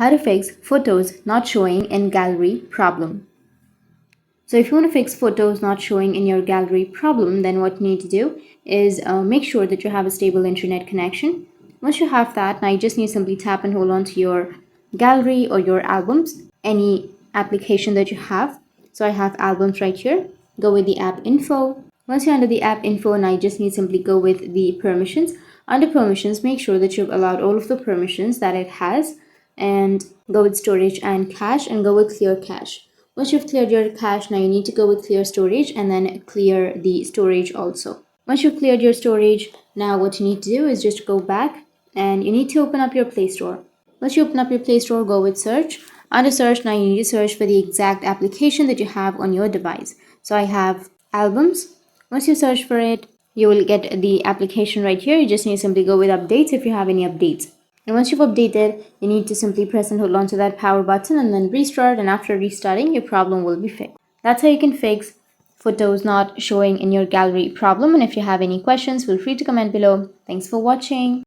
How to fix photos not showing in gallery problem. So if you want to fix photos not showing in your gallery problem, then what you need to do is make sure that you have a stable internet connection. Once you have that, now you just need to simply tap and hold on to your gallery or your albums, any application that you have. So I have albums right here. Go with the app info. Once you're under the app info, now you just need to simply go with the permissions. Under permissions, make sure that you've allowed all of the permissions that it has, and go with storage and cache, and go with clear cache. Once you've cleared your cache, now you need to go with clear storage and then clear the storage also. Once you've cleared your storage, now what you need to do is just go back and you need to open up your Play Store. Once you open up your Play Store, go with search. Under search, now you need to search for the exact application that you have on your device. So I have albums. Once you search for it, you will get the application right here. You just need to simply go with updates if you have any updates. And once you've updated, you need to simply press and hold on to that power button and then restart. And after restarting, your problem will be fixed. That's how you can fix photos not showing in your gallery problem. And if you have any questions, feel free to comment below. Thanks for watching.